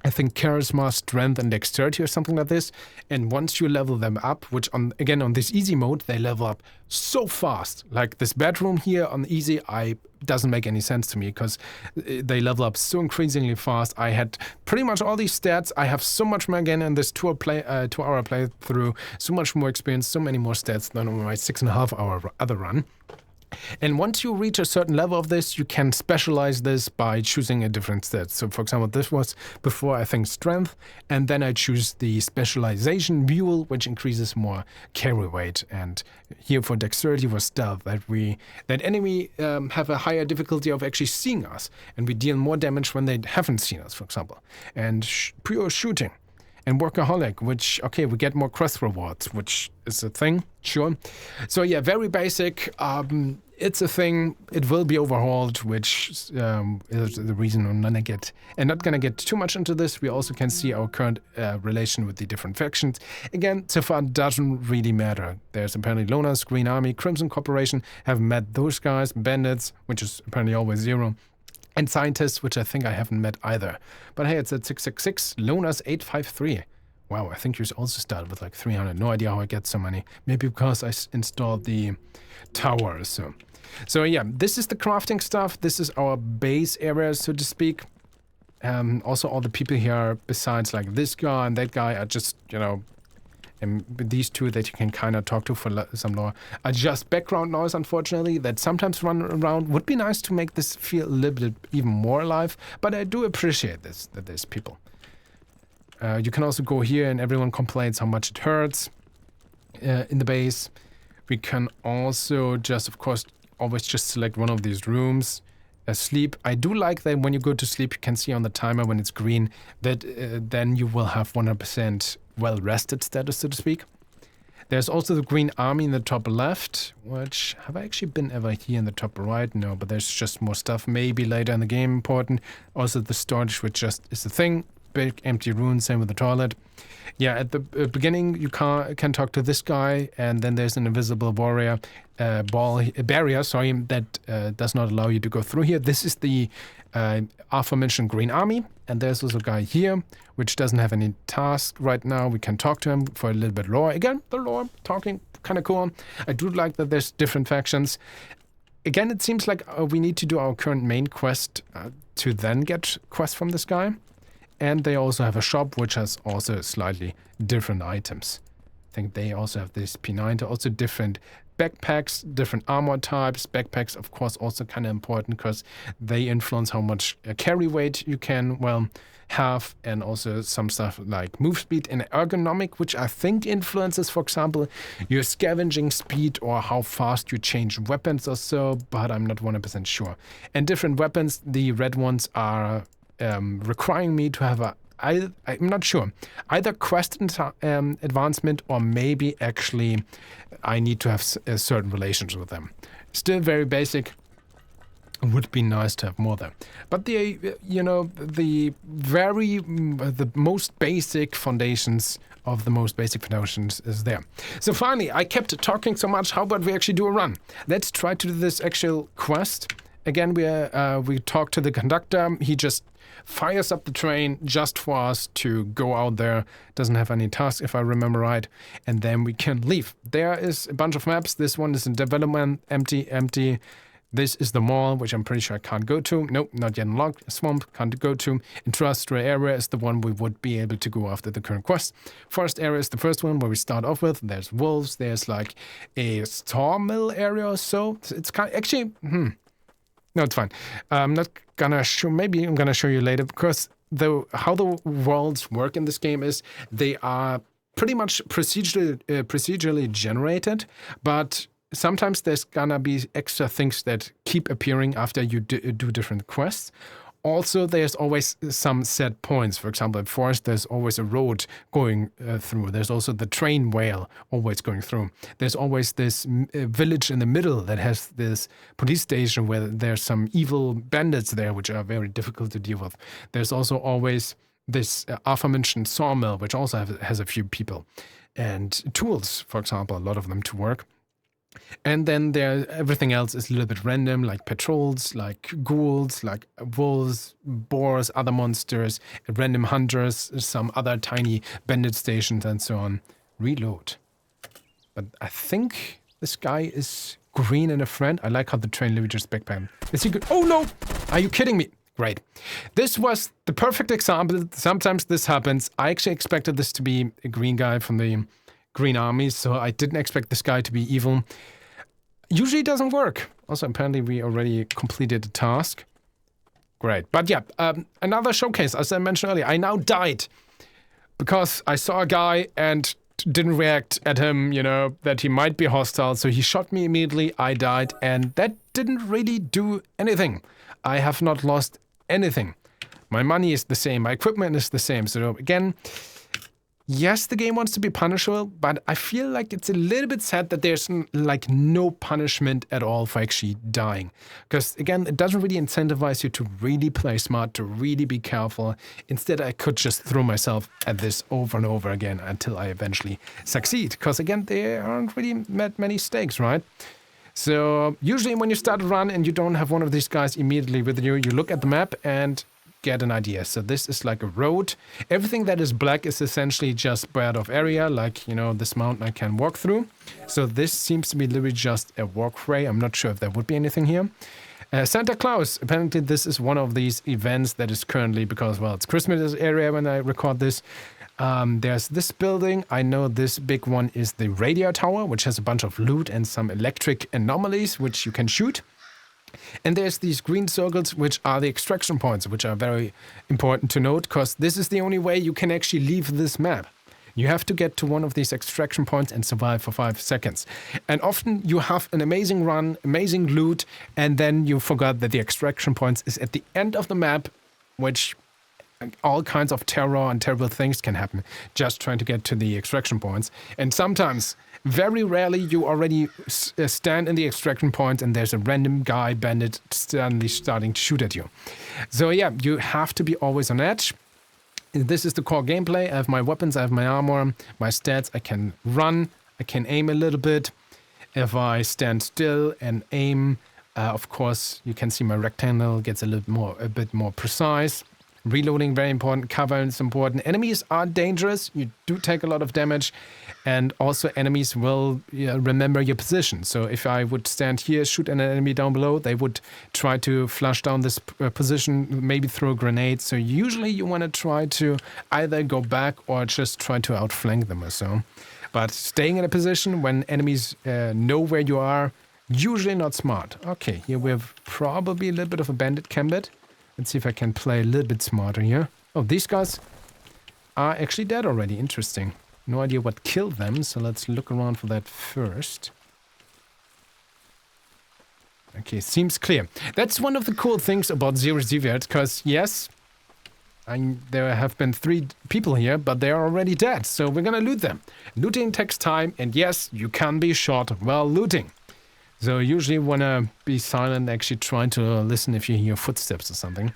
I think charisma, strength, and dexterity or something like this. And once you level them up, which on this easy mode, they level up so fast. Like this bedroom here on easy, doesn't make any sense to me because they level up so increasingly fast. I had pretty much all these stats. I have so much more again in this 2-hour playthrough, so much more experience, so many more stats than on my 6.5-hour other run. And once you reach a certain level of this, you can specialize this by choosing a different stat. So, for example, this was before, I think, strength, and then I choose the specialization mule, which increases more carry weight. And here for dexterity was stealth, that enemy have a higher difficulty of actually seeing us, and we deal more damage when they haven't seen us, for example. And pure shooting. And workaholic, which, okay, we get more quest rewards, which is a thing, sure. So yeah, very basic. It's a thing. It will be overhauled, which is the reason I'm not gonna get too much into this. We also can see our current relation with the different factions. Again, so far doesn't really matter. There's apparently Loners, Green Army, Crimson Corporation. Haven't met those guys. Bandits, which is apparently always zero. And scientists, which I think I haven't met either. But hey, it's at 666, Loners 853. Wow, I think you also started with like 300. No idea how I get so many. Maybe because I installed the tower. So yeah, this is the crafting stuff. This is our base area, so to speak. Also, all the people here, besides like this guy and that guy, are just, and these two that you can kind of talk to for some lore are just background noise, unfortunately, that sometimes run around. Would be nice to make this feel a little bit even more alive, but I do appreciate this, that there's people. You can also go here and everyone complains how much it hurts in the base. We can also just, of course, always just select one of these rooms. Sleep. I do like that when you go to sleep, you can see on the timer when it's green that then you will have 100% well-rested status, so to speak. There's also the Green Army in the top left, which, have I actually been ever here in the top right? No, but there's just more stuff, maybe later in the game important. Also the storage, which just is the thing. Big empty room, same with the toilet. Yeah, at the beginning you can talk to this guy, and then there's an invisible barrier, that does not allow you to go through here. This is the aforementioned Green Army, and there's also a guy here, which doesn't have any task right now. We can talk to him for a little bit lore. Again, the lore, talking, kind of cool. I do like that there's different factions. Again, it seems like we need to do our current main quest to then get quests from this guy. And they also have a shop, which has also slightly different items. I think they also have this P90, also different backpacks, different armor types. Backpacks, of course, also kind of important because they influence how much carry weight you can, have. And also some stuff like move speed and ergonomic, which I think influences, for example, your scavenging speed or how fast you change weapons or so, but I'm not 100% sure. And different weapons, the red ones are requiring me to have I'm not sure, either quest advancement or maybe actually I need to have certain relations with them. Still very basic. Would be nice to have more there. But the most basic foundations of the most basic foundations is there. So finally, I kept talking so much. How about we actually do a run? Let's try to do this actual quest. Again, we talk to the conductor. He just fires up the train just for us to go out there. Doesn't have any tasks, if I remember right. And then we can leave. There is a bunch of maps. This one is in development, empty. This is the mall, which I'm pretty sure I can't go to. Nope, not yet unlocked. Swamp, can't go to. Industrial area is the one we would be able to go after the current quest. Forest area is the first one where we start off with. There's wolves. There's like a sawmill area or so. It's kind of, actually, no, it's fine. I'm not gonna show, maybe I'm gonna show you later, because how the worlds work in this game is they are pretty much procedurally generated, but sometimes there's gonna be extra things that keep appearing after you do different quests. Also, there's always some set points. For example, at forest, there's always a road going through. There's also the train rail always going through. There's always this village in the middle that has this police station where there's some evil bandits there, which are very difficult to deal with. There's also always this aforementioned sawmill, which also has a few people. And tools, for example, a lot of them to work. And then everything else is a little bit random, like patrols, like ghouls, like wolves, boars, other monsters, random hunters, some other tiny bandit stations, and so on. Reload. But I think this guy is green and a friend. I like how the train literally just backpack. Is he good? Oh no! Are you kidding me? Great. This was the perfect example. Sometimes this happens. I actually expected this to be a green guy from the Green Army, so I didn't expect this guy to be evil. Usually it doesn't work. Also, apparently we already completed the task. Great. But yeah, another showcase, as I mentioned earlier. I now died because I saw a guy and didn't react at him, you know, that he might be hostile, so he shot me immediately. I died, and that didn't really do anything. I have not lost anything. My money is the same, my equipment is the same, so again, yes, the game wants to be punishable, but I feel like it's a little bit sad that there's like no punishment at all for actually dying. Because again, it doesn't really incentivize you to really play smart, to really be careful. Instead, I could just throw myself at this over and over again until I eventually succeed. Because again, there aren't really many stakes, right? So usually when you start a run and you don't have one of these guys immediately with you, you look at the map and get an idea. So this is like a road. Everything that is black is essentially just spread off area, like, you know, this mountain I can walk through. So this seems to be literally just a walkway. I'm not sure if there would be anything here. Santa Claus, apparently this is one of these events that is currently, because, well, it's Christmas area when I record this. There's this building. I know this big one is the radio tower, which has a bunch of loot and some electric anomalies, which you can shoot. And there's these green circles, which are the extraction points, which are very important to note, because this is the only way you can actually leave this map. You have to get to one of these extraction points and survive for 5 seconds. And often you have an amazing run, amazing loot, and then you forgot that the extraction points is at the end of the map, which all kinds of terror and terrible things can happen just trying to get to the extraction points. And sometimes, very rarely, you already stand in the extraction point and there's a random guy, bandit, suddenly starting to shoot at you. So yeah, you have to be always on edge. This is the core gameplay. I have my weapons, I have my armor, my stats. I can run, I can aim a little bit. If I stand still and aim, of course, you can see my rectangle gets a bit more precise. Reloading, very important. Cover is important. Enemies are dangerous. You do take a lot of damage. And also enemies will remember your position. So if I would stand here, shoot an enemy down below, they would try to flush down this position, maybe throw a grenade. So usually you want to try to either go back or just try to outflank them or so. But staying in a position when enemies know where you are, usually not smart. Okay, here we have probably a little bit of a bandit gambit. Let's see if I can play a little bit smarter here. Oh, these guys are actually dead already. Interesting. No idea what killed them, so let's look around for that first. Okay, seems clear. That's one of the cool things about ZERO Sievert, because yes, there have been 3 people here, but they are already dead, so we're gonna loot them. Looting takes time, and yes, you can be shot while looting. So usually want to be silent, actually trying to listen if you hear footsteps or something.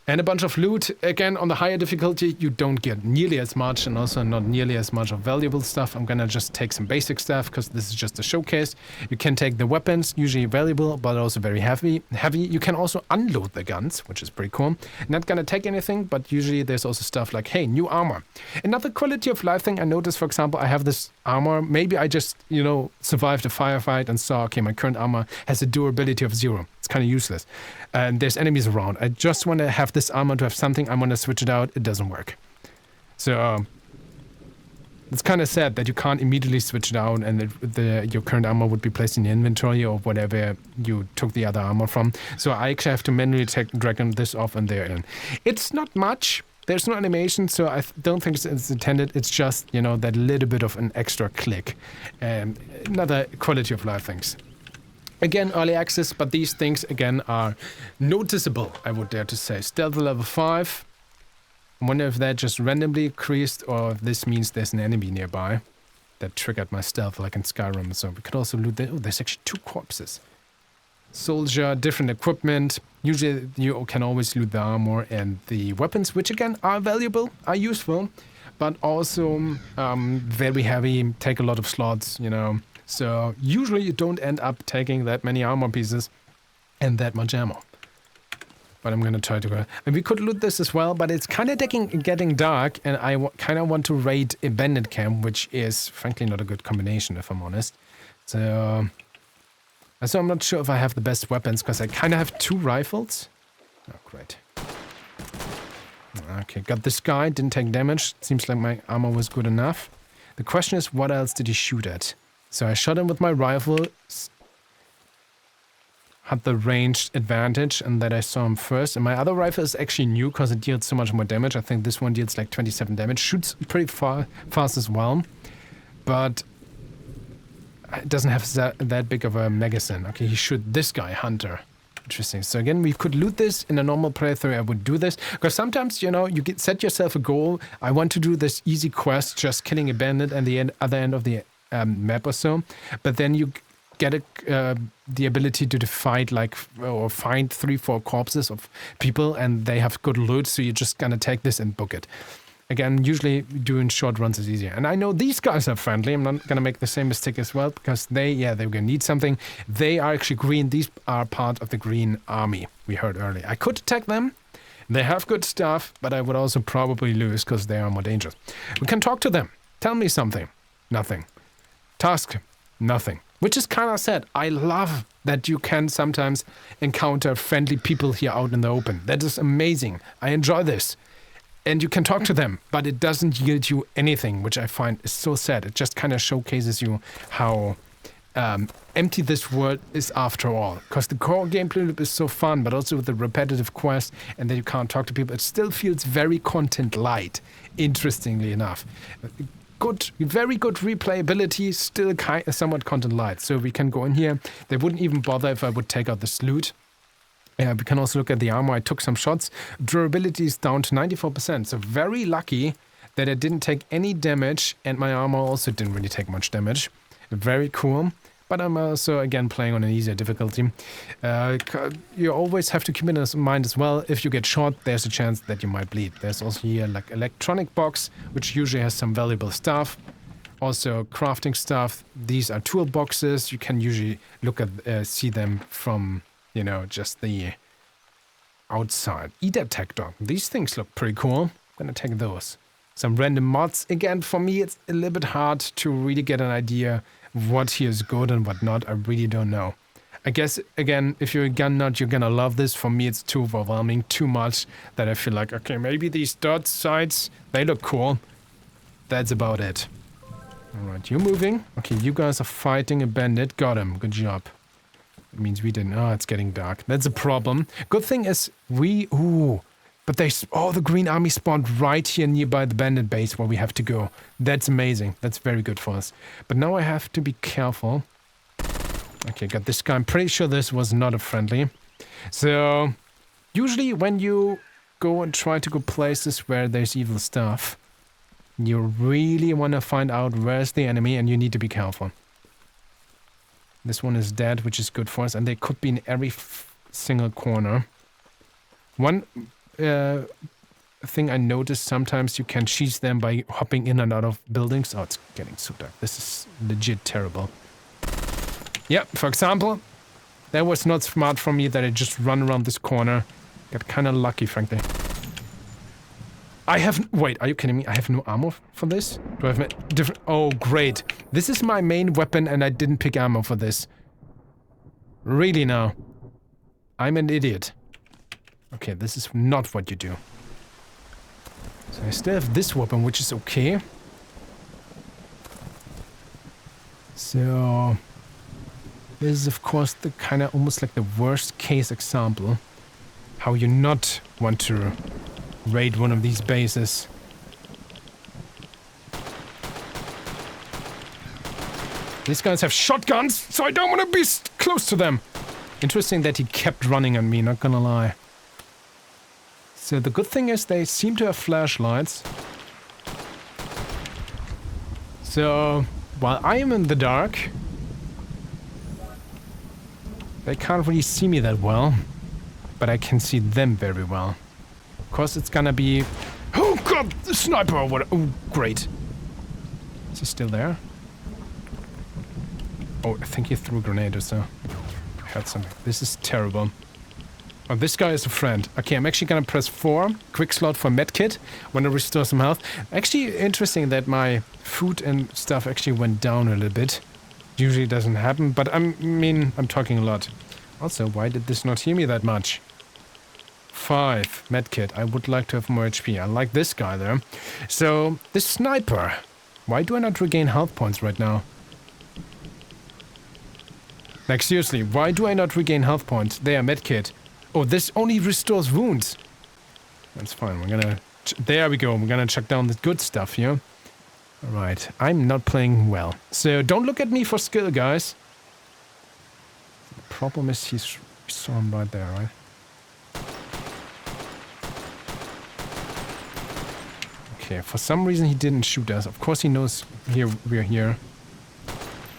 And a bunch of loot. Again, on the higher difficulty, you don't get nearly as much and also not nearly as much of valuable stuff. I'm gonna just take some basic stuff because this is just a showcase. You can take the weapons, usually valuable, but also very heavy. You can also unload the guns, which is pretty cool. Not gonna take anything, but usually there's also stuff like, hey, new armor. Another quality of life thing I noticed, for example, I have this armor. Maybe I just, survived a firefight and saw, okay, my current armor has a durability of 0. It's kind of useless. And there's enemies around. I just want to have this armor to have something. I want to switch it out. It doesn't work. So it's kind of sad that you can't immediately switch it out and your current armor would be placed in the inventory or whatever you took the other armor from. So I actually have to manually drag this off and there in. It's not much. There's no animation, so I don't think it's intended. It's just, that little bit of an extra click. Another quality of life things. Again, early access, but these things, again, are noticeable, I would dare to say. Stealth level 5. I wonder if that just randomly increased or if this means there's an enemy nearby that triggered my stealth like in Skyrim. So we could also loot that. Oh, there's actually 2 corpses. Soldier, different equipment. Usually you can always loot the armor and the weapons, which again are valuable, are useful, but also very heavy, take a lot of slots, you know. So usually you don't end up taking that many armor pieces and that much ammo. But I'm gonna try to go. And we could loot this as well, but it's kind of getting dark, and I kind of want to raid a bandit camp, which is frankly not a good combination, if I'm honest. So I'm not sure if I have the best weapons, because I kind of have 2 rifles. Oh, great. Okay, got this guy, didn't take damage. Seems like my armor was good enough. The question is, what else did he shoot at? So I shot him with my rifle, had the ranged advantage, and that I saw him first. And my other rifle is actually new because it deals so much more damage. I think this one deals like 27 damage. Shoots pretty fast as well. But it doesn't have that big of a magazine. Okay, he shot this guy, Hunter. Interesting. So again, we could loot this. In a normal playthrough, I would do this. Because sometimes, you know, you set yourself a goal. I want to do this easy quest, just killing a bandit at the other end of the map or so. But then you get the ability to fight or find 3-4 corpses of people and they have good loot, so you're just gonna take this and book it. Again, usually doing short runs is easier. And I know these guys are friendly. I'm not gonna make the same mistake as well, because they're gonna need something. They are actually green. These are part of the green army we heard earlier. I could attack them. They have good stuff, but I would also probably lose because they are more dangerous. We can talk to them. Tell me something. Nothing. Task. Nothing. Which is kind of sad. I love that you can sometimes encounter friendly people here out in the open. That is amazing. I enjoy this. And you can talk to them, but it doesn't yield you anything, which I find is so sad. It just kind of showcases you how empty this world is after all. Because the core gameplay loop is so fun, but also with the repetitive quest and that you can't talk to people, it still feels very content light, interestingly enough. Good, very good replayability, still somewhat content light. So we can go in here. They wouldn't even bother if I would take out this loot. We can also look at the armor. I took some shots. Durability is down to 94%. So very lucky that I didn't take any damage, and my armor also didn't really take much damage. Very cool. But I'm also, again, playing on an easier difficulty. You always have to keep in mind as well, if you get shot, there's a chance that you might bleed. There's also here like electronic box, which usually has some valuable stuff. Also crafting stuff. These are toolboxes. You can usually look at, see them from, you know, just the outside. E-detector. These things look pretty cool. I'm gonna take those. Some random mods. Again, for me, it's a little bit hard to really get an idea what here is good and what not. I really don't know. I guess, again, if you're a gun nut, you're gonna love this. For me, it's too overwhelming, too much, that I feel like, okay, maybe these dot sides, they look cool. That's about it. Alright, you're moving. Okay, you guys are fighting a bandit. Got him. Good job. It means we didn't. Oh, it's getting dark. That's a problem. Good thing is but the green army spawned right here nearby the bandit base where we have to go. That's amazing. That's very good for us. But now I have to be careful. Okay, got this guy. I'm pretty sure this was not a friendly. So, usually when you go and try to go places where there's evil stuff, you really want to find out where's the enemy and you need to be careful. This one is dead, which is good for us, and they could be in every single corner. One thing I noticed, sometimes you can cheese them by hopping in and out of buildings. Oh, it's getting so dark. This is legit terrible. Yeah, for example, that was not smart from me that I just run around this corner. Got kind of lucky, frankly. Wait, are you kidding me? I have no ammo for this? Do I have a different... Oh, great. This is my main weapon and I didn't pick ammo for this. Really now? I'm an idiot. Okay, this is not what you do. So I still have this weapon, which is okay. So... this is, of course, the kind of almost like the worst case example. How you not want to raid one of these bases. These guys have shotguns, so I don't want to be close to them. Interesting that he kept running on me, not gonna lie. So the good thing is they seem to have flashlights. So, while I am in the dark, they can't really see me that well, but I can see them very well. Of course, it's gonna be... Oh god, the sniper or what? Oh, great. Is he still there? Oh, I think he threw a grenade or so. I heard something. This is terrible. Oh, this guy is a friend. Okay, I'm actually gonna press 4. Quick slot for medkit. Want to restore some health. Actually, interesting that my food and stuff actually went down a little bit. Usually doesn't happen, but I'm talking a lot. Also, why did this not heal me that much? 5. Medkit. I would like to have more HP. I like this guy there. So, this sniper. Why do I not regain health points right now? Like, seriously, why do I not regain health points? There, medkit. Oh, this only restores wounds. That's fine. We're gonna... There we go. We're gonna chuck down the good stuff here. Alright. I'm not playing well. So, don't look at me for skill, guys. The problem is we saw him right there, right? Okay, for some reason he didn't shoot us. Of course he knows we're here.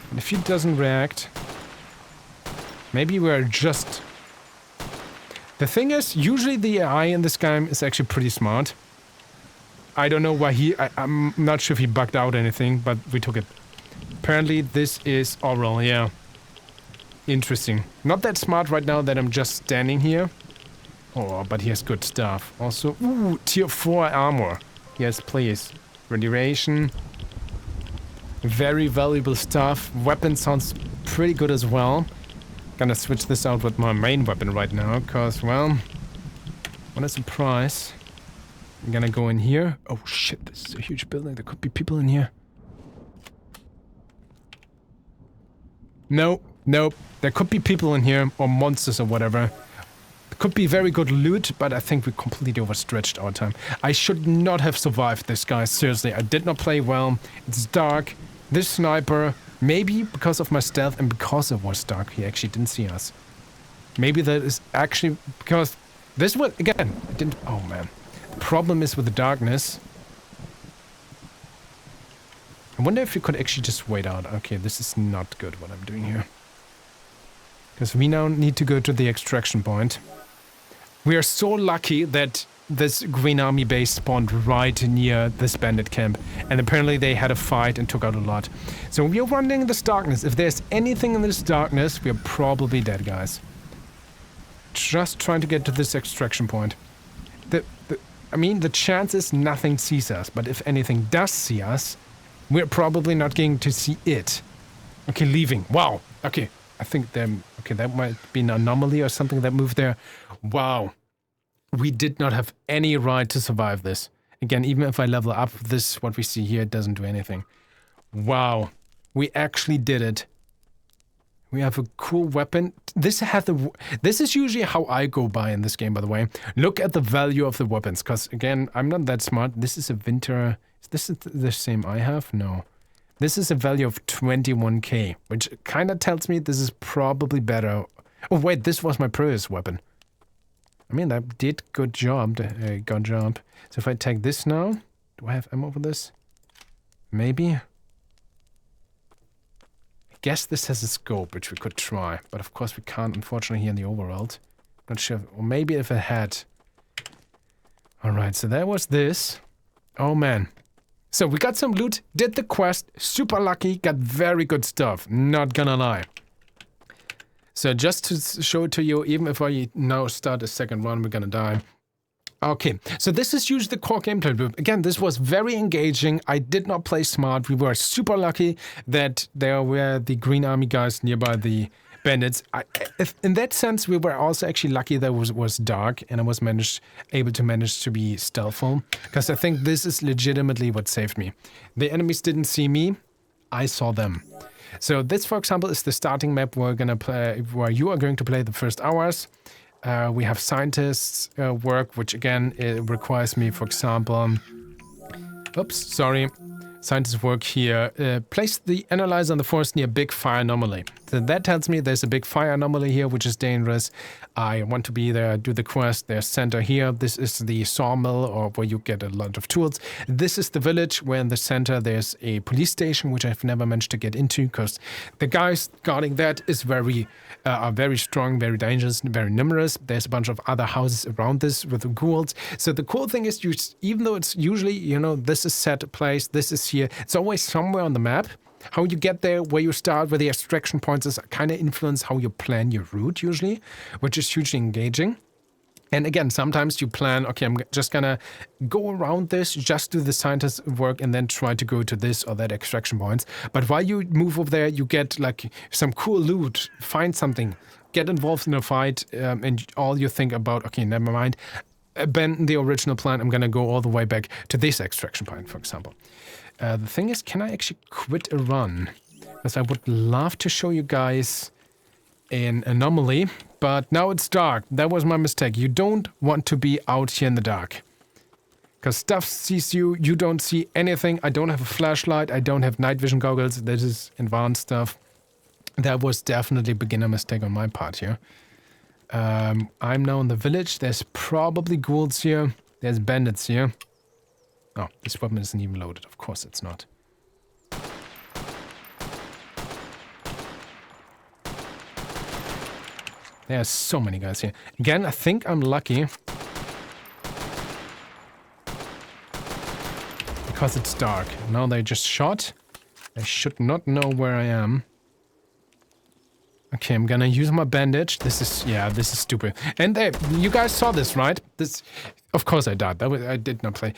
And if he doesn't react... Maybe we're just... The thing is, usually the AI in this game is actually pretty smart. I don't know why I'm not sure if he bugged out anything, but we took it. Apparently this is oral, yeah. Interesting. Not that smart right now that I'm just standing here. Oh, but he has good stuff. Also, ooh, tier 4 armor. Yes, please. Radiation. Very valuable stuff. Weapon sounds pretty good as well. Gonna switch this out with my main weapon right now, cause, well, what a surprise. I'm gonna go in here. Oh shit, this is a huge building. There could be people in here. Nope. There could be people in here, or monsters or whatever. It could be very good loot, but I think we completely overstretched our time. I should not have survived this, guys. Seriously, I did not play well. It's dark. This sniper... Maybe because of my stealth and because it was dark, he actually didn't see us. Maybe that is actually because this one, again, I didn't... Oh, man. The problem is with the darkness. I wonder if you could actually just wait out. Okay, this is not good what I'm doing here. Because we now need to go to the extraction point. We are so lucky that this Green Army base spawned right near this bandit camp. And apparently they had a fight and took out a lot. So we are running in this darkness. If there's anything in this darkness, we are probably dead, guys. Just trying to get to this extraction point. I mean, the chance is nothing sees us. But if anything does see us, we're probably not going to see it. Okay, leaving. Wow. Okay, I think okay, that might be an anomaly or something that moved there. Wow. We did not have any right to survive this. Again, even if I level up this, what we see here, it doesn't do anything. Wow. We actually did it. We have a cool weapon. This is usually how I go by in this game, by the way. Look at the value of the weapons, because, again, I'm not that smart. This is a winter... Is this the same I have? No. This is a value of 21k, which kind of tells me this is probably better. Oh, wait, this was my previous weapon. I mean, that did good job. Good job. So if I take this now, do I have ammo for this? Maybe. I guess this has a scope, which we could try. But of course we can't, unfortunately, here in the overworld. Not sure. Or maybe if it had. Alright, so that was this. Oh, man. So we got some loot, did the quest, super lucky, got very good stuff. Not gonna lie. So just to show it to you, even if I now start a second run, we're gonna die. Okay, so this is usually the core gameplay loop. Again, this was very engaging. I did not play smart. We were super lucky that there were the Green Army guys nearby the bandits. In that sense, we were also actually lucky that it was dark and I was able to manage to be stealthful. Because I think this is legitimately what saved me. The enemies didn't see me. I saw them. So this, for example, is the starting map where you are going to play the first hours. We have scientists work, which again, it requires me, for example... Oops, sorry. Scientists work here. Place the analyzer on the forest near big fire anomaly. So that tells me there's a big fire anomaly here, which is dangerous. I want to be there, do the quest. There's center here. This is the sawmill, or where you get a lot of tools. This is the village, where in the center there's a police station, which I've never managed to get into because the guys guarding that are very strong, very dangerous, very numerous. There's a bunch of other houses around this with the ghouls. So the cool thing is, even though it's usually, this is set place, this is here, it's always somewhere on the map. How you get there, where you start, where the extraction points is kind of influence how you plan your route usually, which is hugely engaging. And again, sometimes you plan, okay, I'm just gonna go around this, just do the scientist work, and then try to go to this or that extraction points. But while you move over there, you get like some cool loot, find something, get involved in a fight, and all you think about, okay, never mind, abandon the original plan, I'm gonna go all the way back to this extraction point, for example. The thing is, can I actually quit a run? Because I would love to show you guys an anomaly, but now it's dark. That was my mistake. You don't want to be out here in the dark. Because stuff sees you, you don't see anything. I don't have a flashlight, I don't have night vision goggles. This is advanced stuff. That was definitely a beginner mistake on my part here. I'm now in the village. There's probably ghouls here. There's bandits here. Oh, this weapon isn't even loaded. Of course it's not. There's so many guys here. Again, I think I'm lucky. Because it's dark. Now they just shot. They should not know where I am. Okay, I'm gonna use my bandage. This is stupid. And you guys saw this, right? Of course I died. I did not play.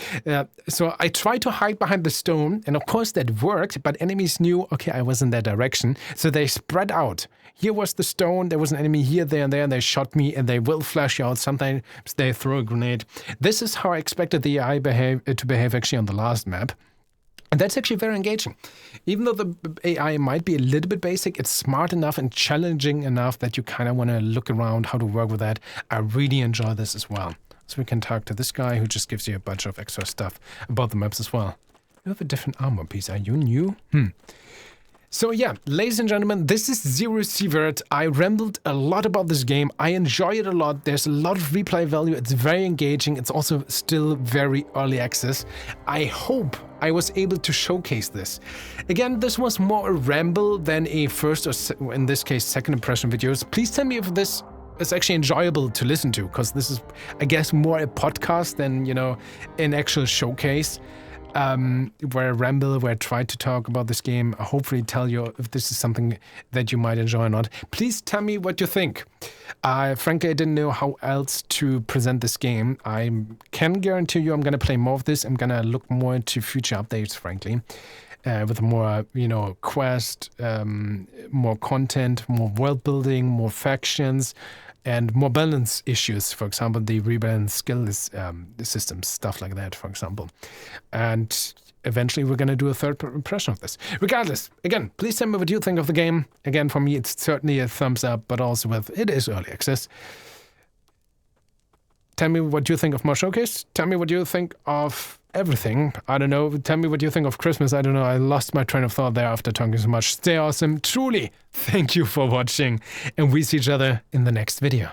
So I tried to hide behind the stone, and of course that worked, but enemies knew, okay, I was in that direction. So they spread out. Here was the stone, there was an enemy here, there, and there, and they shot me, and they will flash you out. Sometimes they throw a grenade. This is how I expected the AI to behave actually on the last map. And that's actually very engaging. Even though the AI might be a little bit basic, it's smart enough and challenging enough that you kind of want to look around how to work with that. I really enjoy this as well. So we can talk to this guy who just gives you a bunch of extra stuff about the maps as well. You have a different armor piece. Are you new? So yeah, ladies and gentlemen, this is ZERO Sievert. I rambled a lot about this game. I enjoy it a lot. There's a lot of replay value. It's very engaging. It's also still very early access. I hope I was able to showcase this. Again, this was more a ramble than a first or in this case second impression videos. Please tell me if this is actually enjoyable to listen to, because this is, I guess, more a podcast than, an actual showcase. Where I ramble, where I try to talk about this game, I hopefully tell you if this is something that you might enjoy or not. Please tell me what you think. Frankly, I didn't know how else to present this game. I can guarantee you I'm going to play more of this. I'm going to look more into future updates, frankly. With more, quest, more content, more world building, more factions, and more balance issues. For example, the rebalance skill systems, stuff like that, for example. And eventually we're going to do a third impression of this. Regardless, again, please tell me what you think of the game. Again, for me, it's certainly a thumbs up, but also it is early access. Tell me what you think of my showcase. Tell me what you think of everything. I don't know. Tell me what you think of Christmas. I don't know. I lost my train of thought there after talking so much. Stay awesome. Truly, thank you for watching. And we see each other in the next video.